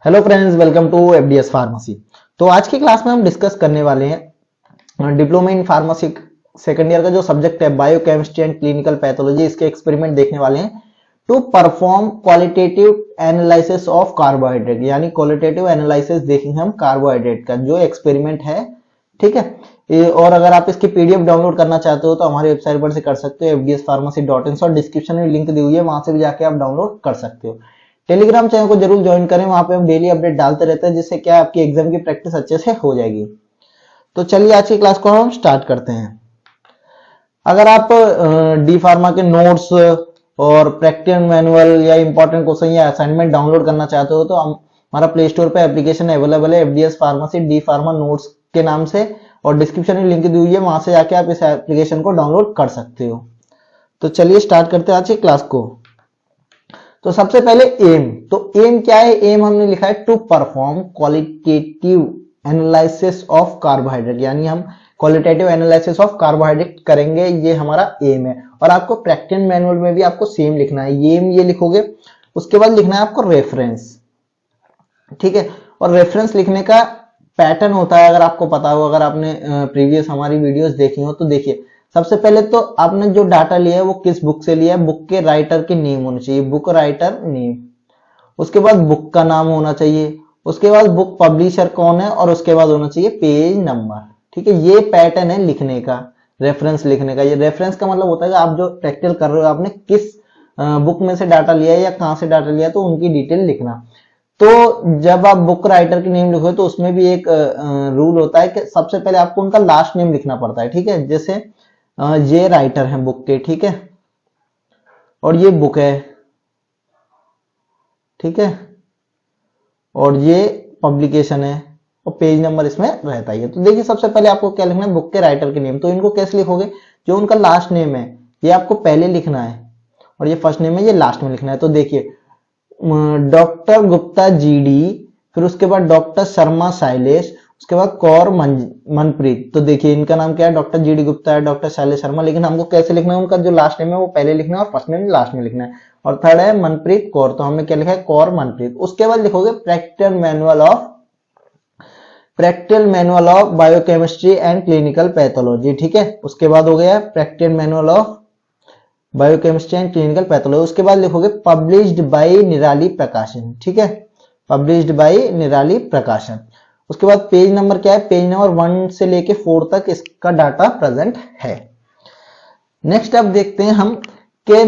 Hello friends, welcome to FDS pharmacy. तो आज की क्लास में हम डिस्कस करने वाले हैं diploma in pharmacy second year का जो सब्जेक्ट है बायोकेमिस्ट्री एंड क्लिनिकल पैथोलॉजी। इसके एक्सपेरिमेंट देखने वाले हैं to perform qualitative analysis of carbohydrate, यानी क्वालिटेटिव एनालिसिस देखेंगे हम कार्बोहाइड्रेट का जो एक्सपेरिमेंट है। ठीक है। और अगर आप इसकी पीडीएफ डाउनलोड करना चाहते हो तो हमारी वेबसाइट पर से कर सकते हो fdspharmacy.in, और डिस्क्रिप्शन में लिंक दी हुई है, वहां से भी जाके आप डाउनलोड कर सकते हो। टेलीग्राम चैनल को जरूर ज्वाइन करें, वहां पे हम डेली अपडेट डालते रहते हैं, जिससे क्या आपकी एग्जाम की प्रैक्टिस अच्छे से हो जाएगी। तो चलिए आज की क्लास को हम स्टार्ट करते हैं। अगर आप डी फार्मा के नोट्स और प्रैक्टिकल मैनुअल या इंपॉर्टेंट क्वेश्चन या असाइनमेंट डाउनलोड करना चाहते हो तो हमारा प्ले स्टोर पे एप्लीकेशन अवेलेबल है FDS pharmacy D pharma notes के नाम से, और डिस्क्रिप्शन में लिंक दी हुई है, वहां से जाके आप इस एप्लीकेशन को डाउनलोड कर सकते हो। तो चलिए स्टार्ट करते हैं आज की क्लास को। तो सबसे पहले एम, तो एम क्या है? एम हमने लिखा है to perform qualitative analysis of carbohydrate, यानी हम क्वालिटेटिव एनालिसिस ऑफ कार्बोहाइड्रेट करेंगे, ये हमारा एम है। और आपको प्रैक्टिकल मैनुअल में भी आपको सेम लिखना है, एम ये लिखोगे। उसके बाद लिखना है आपको रेफरेंस, ठीक है। और रेफरेंस लिखने का पैटर्न होता है, अगर आपको पता हो, अगर आपने प्रीवियस हमारी वीडियोस देखी हो तो देखिए, सबसे पहले तो आपने जो डाटा लिया है वो किस बुक से लिया है, बुक के राइटर के नेम होने चाहिए, बुक राइटर नेम। उसके बाद बुक का नाम होना चाहिए, उसके बाद बुक पब्लिशर कौन है, और उसके बाद होना चाहिए पेज नंबर। ठीक है, ये पैटर्न है लिखने का, रेफरेंस लिखने का। ये रेफरेंस का मतलब होता है कि आप जो प्रैक्टिकल कर रहे हो, आपने किस बुक में से डाटा लिया है या कहां से डाटा लिया है, तो उनकी डिटेल लिखना। तो जब आप बुक राइटर की नेम लिखो तो उसमें भी एक रूल होता है कि सबसे पहले आपको उनका लास्ट नेम लिखना पड़ता है। ठीक है, जैसे ये राइटर हैं बुक के, ठीक है, और ये बुक है, ठीक है, और ये पब्लिकेशन है, और पेज नंबर इसमें रहता ही है। तो देखिए सबसे पहले आपको क्या लिखना है, बुक के राइटर की नेम। तो इनको कैसे लिखोगे? जो उनका लास्ट नेम है ये आपको पहले लिखना है, और ये फर्स्ट नेम है ये लास्ट में लिखना है। तो देखिए डॉक्टर गुप्ता जीडी, फिर उसके बाद डॉक्टर शर्मा शैलेश, उसके बाद कौर मनप्रीत। तो देखिए इनका नाम क्या है, डॉक्टर जीडी गुप्ता है, डॉक्टर शैलेश शर्मा, लेकिन हमको कैसे लिखना है, उनका जो लास्ट नेम है वो पहले लिखना है और फर्स्ट नेम लास्ट में लिखना है। और थर्ड है मनप्रीत कौर, तो हमने क्या लिखा है, कौर मनप्रीत। उसके बाद लिखोगे practical manual of biochemistry and clinical pathology. ठीक है, उसके बाद हो गया practical manual of biochemistry and clinical pathology. उसके बाद लिखोगे पब्लिश्ड बाय निराली प्रकाशन। ठीक है, पब्लिश्ड बाय निराली प्रकाशन। उसके बाद पेज नंबर क्या है, पेज नंबर 1 से लेके 4 तक इसका डाटा प्रेजेंट है। नेक्स्ट अब देखते हैं हम कि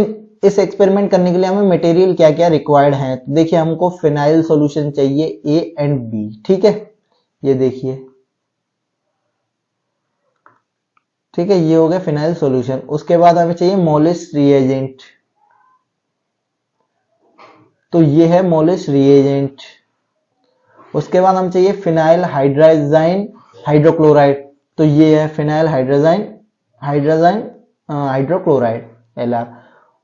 इस एक्सपेरिमेंट करने के लिए हमें मटेरियल क्या क्या रिक्वायर्ड है। तो देखिए हमको फिनाइल सॉल्यूशन चाहिए ए एंड बी। ठीक है, ये देखिए, ठीक है, ये हो गया फिनाइल सॉल्यूशन। उसके बाद हमें चाहिए मोलिस रिएजेंट, तो ये है मोलिस रिएजेंट। उसके बाद हम चाहिए फिनाइल हाइड्राजाइन हाइड्रोक्लोराइड, तो ये है फिनाइल हाइड्राजाइन हाइड्रोक्लोराइड LR।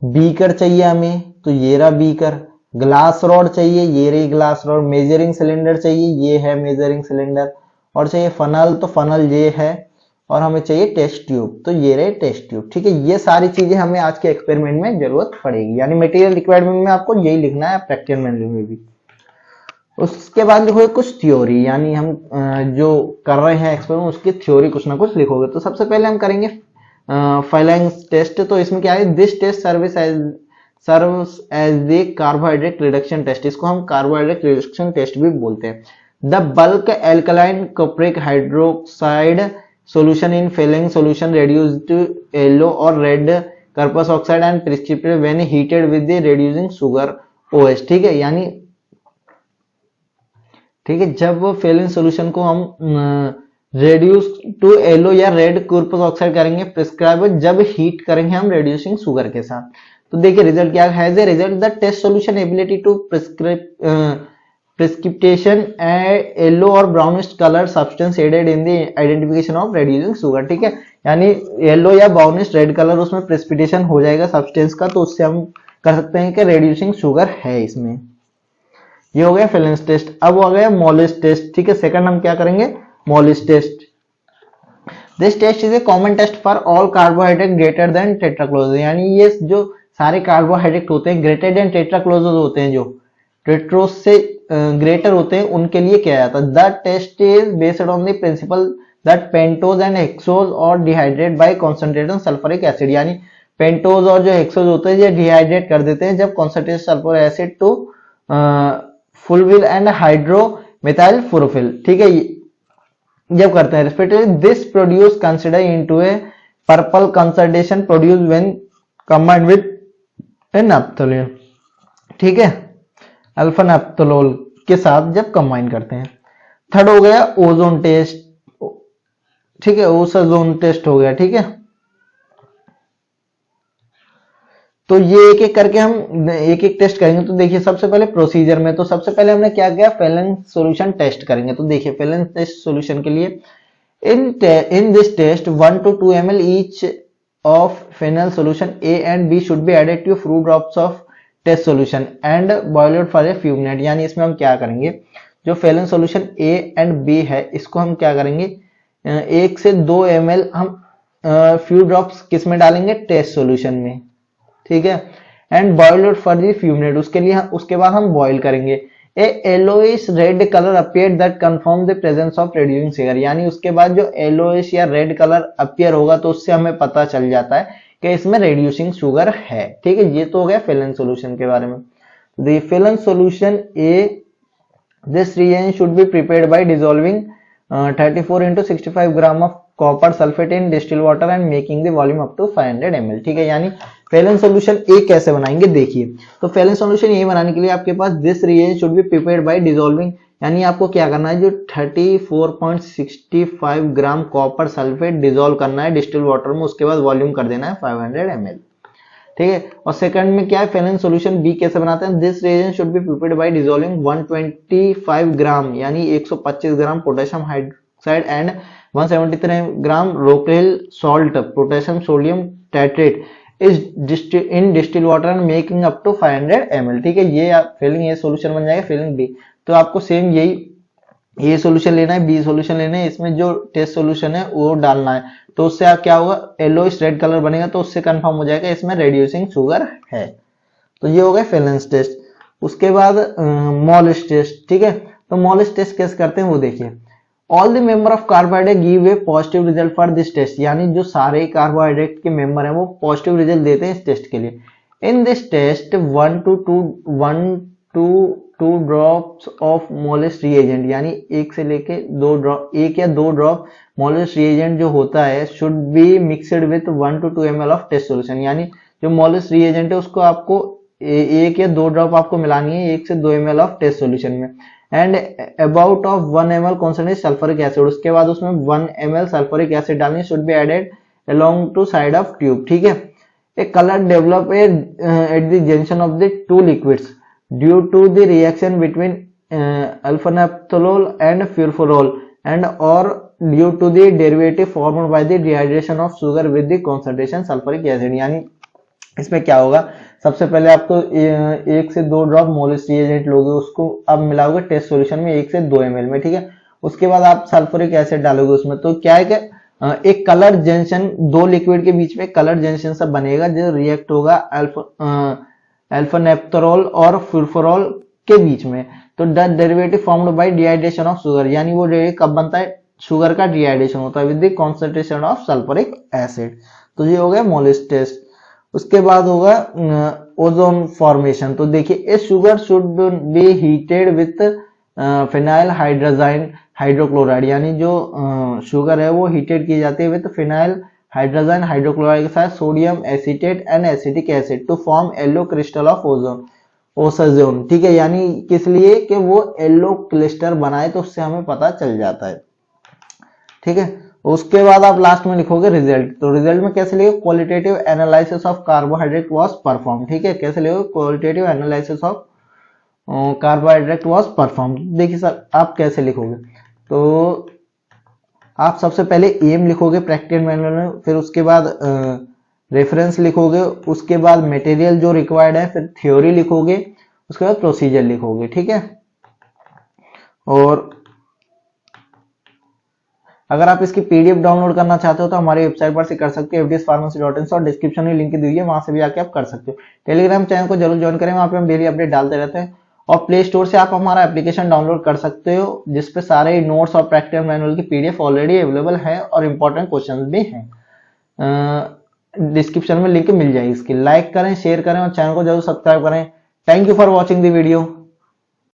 बीकर चाहिए हमें, तो ये रहा बीकर। ग्लास रॉड चाहिए, ये रही ग्लास रॉड। मेजरिंग सिलेंडर चाहिए, ये है मेजरिंग सिलेंडर। और चाहिए फनल, तो फनल ये है। और हमें चाहिए टेस्ट ट्यूब, तो ये रहे टेस्ट ट्यूब। ठीक है, ये सारी चीजें हमें आज के एक्सपेरिमेंट में जरूरत पड़ेगी, यानी मटेरियल रिक्वायरमेंट में आपको यही लिखना है, प्रैक्टिकल में भी। उसके बाद लिखोगे कुछ थ्योरी, यानी हम जो कर रहे हैं एक्सपेरिमेंट उसकी थ्योरी कुछ ना कुछ लिखोगे। तो सबसे पहले हम करेंगे फाइलेंस टेस्ट। तो इसमें क्या है, this test serves as the carbohydrate reduction test, इसको हम कार्बोहाइड्रेट रिडक्शन टेस्ट भी बोलते हैं। The bulk alkaline cupric hydroxide solution in failing solution reduced to yellow or red corpus oxide and precipitate when heated with the reducing sugar OH। ठीक है, यानी ठीक है, जब फेलिंग सॉल्यूशन को हम रेड्यूस टू येलो या रेड कॉर्पस ऑक्साइड करेंगे प्रिस्क्राइब, जब हीट करेंगे हम रेड्यूसिंग शुगर के साथ। तो देखिए रिजल्ट क्या है, as a result the test solution ability to precipitation and yellow और brownish color substance aided in the identification of reducing sugar। ठीक है, यानी येलो या ब्राउनिश रेड कलर उसमें प्रेसिपिटेशन हो जाएगा सब्सटेंस का, तो उससे हम कर सकते हैं कि रेड्यूसिंग शुगर है इसमें। ये हो गया फिलेंस टेस्ट। अब हो गया मोलिस टेस्ट। ठीक है, सेकंड हम क्या करेंगे, Molisch test. This test is a common test for all carbohydrate greater than tetrose, यानी ये जो सारे कार्बोहाइड्रेट होते हैं ग्रेटर देन टेट्राक्लोज होते हैं, जो टेट्रोस से ग्रेटर होते हैं उनके लिए किया जाता है। The test is based on the principle that pentose and hexose are dehydrate by concentration sulphuric acid, यानी पेंटोज और जो हेक्सोज होते हैं ये डिहाइड्रेट कर देते हैं जब concentration sulphuric acid to furfural and hydro methyl furfural, ठीक है, जब करते हैं respectively. This produce consider into a purple concentration produce when combined with naphthalene, ठीक है, अल्फा नैप्थोलोल के साथ जब कंबाइन करते हैं। थर्ड हो गया ओजोन टेस्ट, ठीक है, ओजोन टेस्ट हो गया, ठीक है। तो ये एक एक करके हम एक एक टेस्ट करेंगे। तो देखिए सबसे पहले प्रोसीजर में, तो सबसे पहले हमने क्या किया, फेलन सॉल्यूशन टेस्ट करेंगे। तो देखिए फेलन टेस्ट सॉल्यूशन के लिए in this test 1 to 2 ml each of phenol solution A and B should be added to few drops of test solution and boiled for a few minutes। यानी इसमें हम क्या करेंगे, जो fallen solution A and B है इसको हम क्या करेंगे, 1 से 2 ml हम फ्यू ड्रॉप्स किस में डालेंगे, टेस्ट सॉल्यूशन में, ठीक है, and boiled for the few minute, उसके लिए उसके बाद हम बॉईल करेंगे। A yellowish red colour appear that confirm the presence of reducing sugar, यानी उसके बाद जो येलोइश या रेड कलर अपीयर होगा तो उससे हमें पता चल जाता है कि इसमें रेड्यूसिंग शुगर है, ठीक है। ये तो हो गया फेलन सॉल्यूशन के बारे में। The Fehling solution A, this reagent should be prepared by dissolving 34 into 65 gram of copper sulphate in distil water and making the volume up to 500 ml, ठीक है। यानी फेलन सॉल्यूशन ए कैसे बनाएंगे, देखिए तो फेलन सॉल्यूशन ए बनाने के लिए आपके पास this reagent should be prepared by dissolving, यानी आपको क्या करना है, जो 34.65 ग्राम कॉपर सल्फेट डिसॉल्व करना है डिस्टिल वाटर में, उसके बाद वॉल्यूम कर देना है 500 ml, ठीक है। और सेकंड में क्या है, फेलन सॉल्यूशन बी कैसे बनाते हैं, this reagent should be prepared by dissolving 125 gram यानी 125 gram potassium hydroxide and 173 gram Rochelle salt potassium sodium tartrate is in distil water and making up to 500 ml, ठीक है। ये फेलिंग ए solution बन जाएगा Fehling B. तो आपको same यही ए solution लेना है, बी सॉल्यूशन लेना है, इसमें जो टेस्ट सॉल्यूशन है वो डालना है, तो उससे आप क्या होगा, येलोइश रेड कलर बनेगा, तो उससे कंफर्म हो जाएगा इसमें रेड्यूसिंग शुगर है। तो ये हो गया फेलेंस टेस्ट। उसके बाद मॉलिस टेस्ट, ठीक है। तो मॉलिस टेस्ट कैसे करते हैं वो देखिए। All the member of carbohydrate give a positive result for this test, यानी जो सारे कार्बोहाइड्रेट के मेंबर हैं वो पॉजिटिव रिजल्ट देते हैं इस टेस्ट के लिए। In this test 1 to 2 drops of Molisch reagent, यानी 1 से लेके 2 ड्रॉप, 1 या 2 ड्रॉप मोलिस रिएजेंट जो होता है should be mixed with 1 to 2 ml of test solution, यानी जो मोलिस रिएजेंट है उसको आपको 1 या 2 ड्रॉप आपको मिलानी है 1 से 2 ml ऑफ टेस्ट सॉल्यूशन में, and about of 1 ml concentrate sulphuric acid, उसके बाद उसमें 1 ml सल्फ्यूरिक एसिड डालनी, should be added along to side of tube, ठीक है। A colour develop at the junction of the two liquids due to the reaction between alpha naphthol and furfural and और due to the derivative formed by the dehydration of sugar with the concentration sulphuric acid, यानी इसमें क्या होगा, सबसे पहले आपको 1 से 2 drop mollies reagent लोगे, उसको आप मिलाओगे टेस्ट सॉल्यूशन में 1 से 2 ml में, ठीक है। उसके बाद आप सल्फ्यूरिक एसिड डालोगे उसमें, तो क्या है कि एक कलर जंक्शन, 2 लिक्विड के बीच में कलर जंक्शन सब बनेगा जो रिएक्ट होगा अल्फा नैप्थोलोल और फ्यूरफोरोल के बीच में। तो the derivative formed bye dehydration of sugar, यानी वो कब बनता है, शुगर का डिहाइड्रेशन होता है with the concentration of sulphuric acid. तो ये हो गया मोलिस टेस्ट। उसके बाद होगा ओजोन फॉर्मेशन। तो देखिए a sugar should be heated with phenyl hydrazine hydrochloride, यानी जो शुगर है वो हीटेड की जाती है विथ फिनाइल हाइड्रोजाइन हाइड्रोक्लोराइड के साथ sodium acetate and acetic acid to form yellow crystal of ozone, ठीक है। यानी किस लिए कि वो येलो क्रिस्टल बनाए, तो उससे हमें पता चल जाता है, ठीक है। उसके बाद आप लास्ट में लिखोगे रिजल्ट। तो रिजल्ट में कैसे लिखोगे, qualitative analysis of carbohydrate was perform, ठीक है। कैसे लिखोगे, qualitative analysis of carbohydrate was perform. देखिए सर आप कैसे लिखोगे, तो आप सबसे पहले एम लिखोगे प्रैक्टिकल मैनुअल में, फिर उसके बाद रेफरेंस लिखोगे, उसके बाद मटेरियल जो रिक्वायर्ड है, फिर थ्योरी लिखोगे, उसके बाद प्रोसीजर लिखोगे, ठीक है। और अगर आप इसकी पीडीएफ डाउनलोड करना चाहते हो तो हमारी वेबसाइट पर से कर सकते हो, fdspharmacy.in, और डिस्क्रिप्शन में लिंक दी हुई है, वहां से भी आके आप कर सकते हो। टेलीग्राम चैनल को जरूर ज्वाइन करें, वहां पे हम डेली अपडेट डालते रहते हैं। और प्ले स्टोर से आप हमारा एप्लीकेशन डाउनलोड कर सकते हो, जिसपे सारे नोट्स और प्रैक्टिकल मैनुअल की पीडीएफ ऑलरेडी अवेलेबल है और इंपॉर्टेंट क्वेश्चंस भी हैं। डिस्क्रिप्शन में लिंक मिल जाएगी इसकी। लाइक करें, शेयर करें और चैनल को जरूर सब्सक्राइब करें। Thank you for watching the video.